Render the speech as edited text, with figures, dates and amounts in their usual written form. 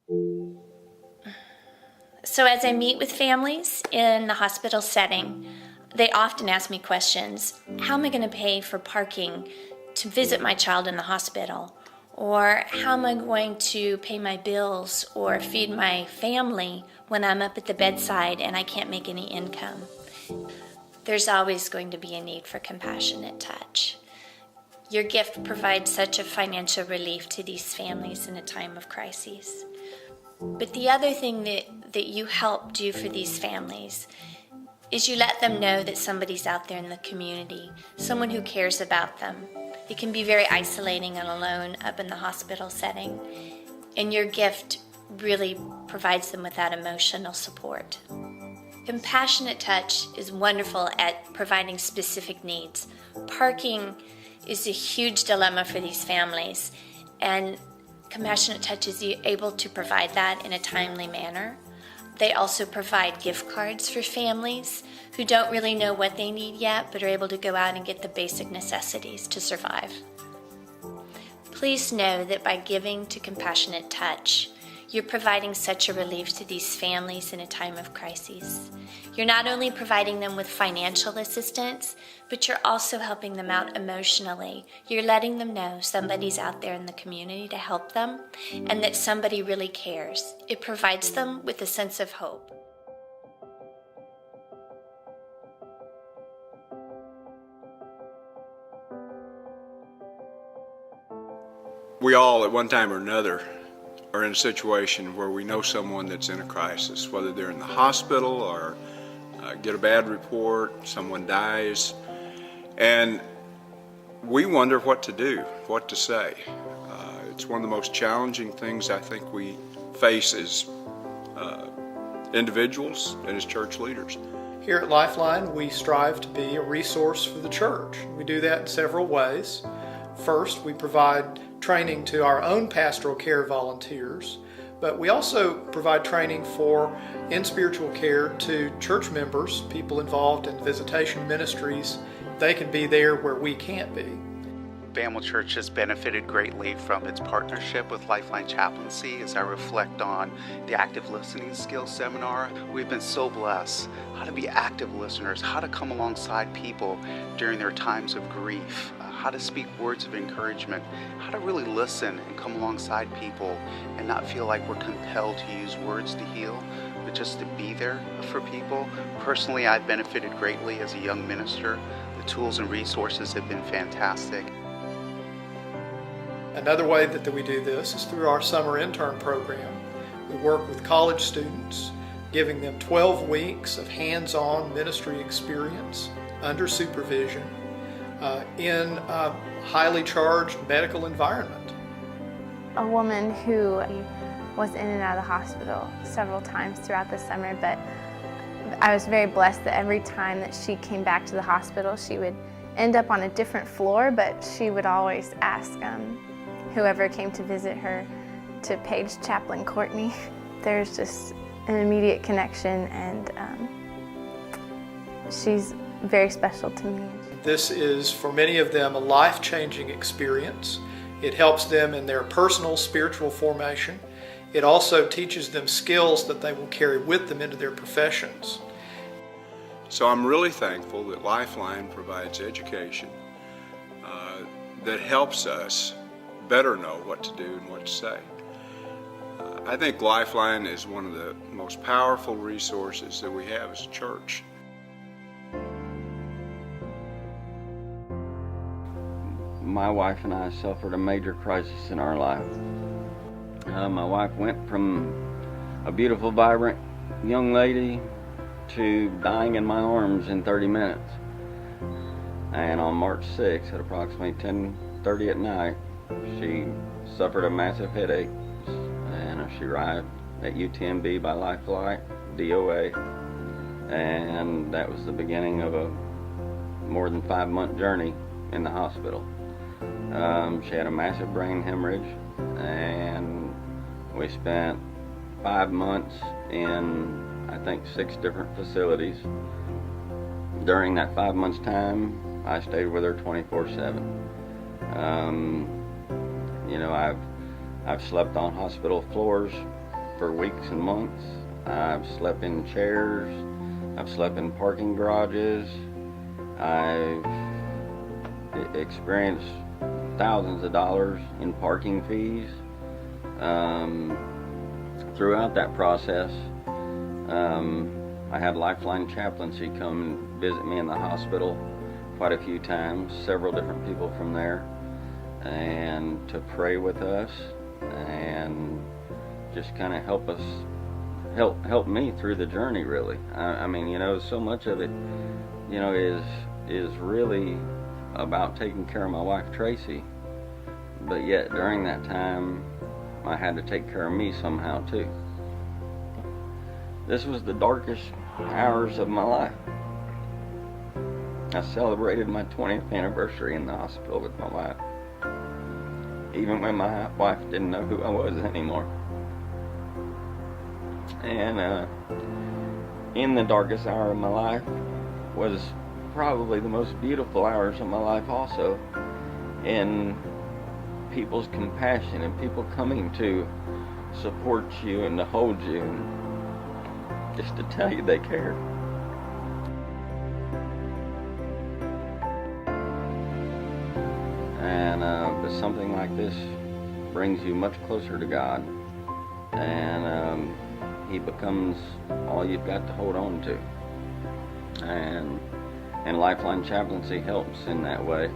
So as I meet with families in the hospital setting, they often ask me questions. How am I going to pay for parking to visit my child in the hospital? Or how am I going to pay my bills or feed my family when I'm up at the bedside and I can't make any income? There's always going to be a need for compassionate touch. Your gift provides such a financial relief to these families in a time of crises. But the other thing that you help do for these families is you let them know that somebody's out there in the community, someone who cares about them. It can be very isolating and alone up in the hospital setting, and your gift really provides them with that emotional support. Compassionate touch is wonderful at providing specific needs. Parking is a huge dilemma for these families, and Compassionate Touch is able to provide that in a timely manner. They also provide gift cards for families who don't really know what they need yet, but are able to go out and get the basic necessities to survive. Please know that by giving to Compassionate Touch, you're providing such a relief to these families in a time of crises. You're not only providing them with financial assistance, but you're also helping them out emotionally. You're letting them know somebody's out there in the community to help them and that somebody really cares. It provides them with a sense of hope. We all, at one time or another, are in a situation where we know someone that's in a crisis, whether they're in the hospital or get a bad report, someone dies, and we wonder what to do, what to say. It's one of the most challenging things I think we face as individuals and as church leaders. Here at Lifeline, we strive to be a resource for the church. We do that in several ways. First, we provide training to our own pastoral care volunteers, but we also provide training in spiritual care to church members, people involved in visitation ministries. They can be there where we can't be. Bammel Church has benefited greatly from its partnership with Lifeline Chaplaincy. As I reflect on the active listening skills seminar, we've been so blessed how to be active listeners, how to come alongside people during their times of grief, how to speak words of encouragement, how to really listen and come alongside people and not feel like we're compelled to use words to heal, but just to be there for people. Personally, I've benefited greatly as a young minister. The tools and resources have been fantastic. Another way that we do this is through our summer intern program. We work with college students, giving them 12 weeks of hands-on ministry experience under supervision in a highly charged medical environment. A woman who was in and out of the hospital several times throughout the summer, but I was very blessed that every time that she came back to the hospital, she would end up on a different floor, but she would always ask whoever came to visit her to page Chaplain Courtney. There's just an immediate connection, and she's very special to me. This is, for many of them, a life-changing experience. It helps them in their personal spiritual formation. It also teaches them skills that they will carry with them into their professions. So I'm really thankful that Lifeline provides education that helps us better know what to do and what to say. I think Lifeline is one of the most powerful resources that we have as a church. My wife and I suffered a major crisis in our life. My wife went from a beautiful, vibrant young lady to dying in my arms in 30 minutes. And on March 6th at approximately 10:30 at night, she suffered a massive headache, and she arrived at UTMB by Life Flight, DOA, and that was the beginning of a more than 5-month journey in the hospital. She had a massive brain hemorrhage, and we spent 5 months in, I think, 6 different facilities. During that 5 months' time, I stayed with her 24/7. You know, I've slept on hospital floors for weeks and months. I've slept in chairs. I've slept in parking garages. I've experienced thousands of dollars in parking fees. Throughout that process, I had Lifeline Chaplaincy come and visit me in the hospital quite a few times, several different people from there, and to pray with us and just kind of help me through the journey, really. I mean, you know, so much of it, you know, is really about taking care of my wife Tracy, but yet during that time I had to take care of me somehow too. This was the darkest hours of my life. I celebrated my 20th anniversary in the hospital with my wife, even when my wife didn't know who I was anymore. And in the darkest hour of my life was probably the most beautiful hours of my life also, in people's compassion and people coming to support you and to hold you and just to tell you they care. And but something like this brings you much closer to God, and He becomes all you've got to hold on to. And Lifeline Chaplaincy helps in that way.